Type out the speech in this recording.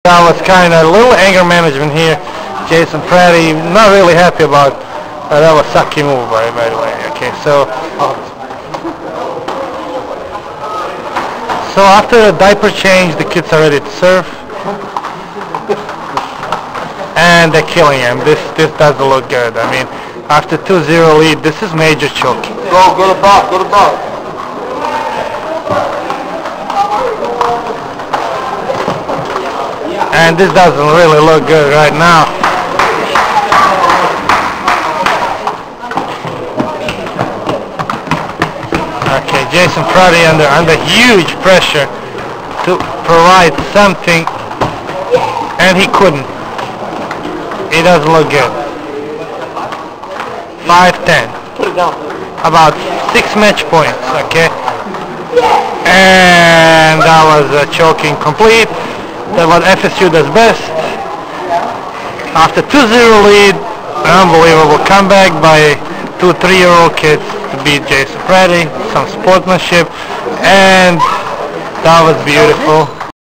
That was kind of a little anger management here. Jason Pratty, not really happy about that was sucky move by the way. Okay, so after the diaper change, the kids are ready to serve, and they're killing him. This doesn't look good. I mean, after 2-0 lead, this is major choking. Go to box, go to box. And this doesn't really look good right now. Okay, Jason Pratty under huge pressure to provide something, and he couldn't. It doesn't look good. 5-10. Put it down. About 6 match points, okay? And that was choking complete. That's what FSU does best. After 2-0 lead, an unbelievable comeback by 2 3-year-old kids to beat Jason Pratty. Some sportsmanship, and that was beautiful.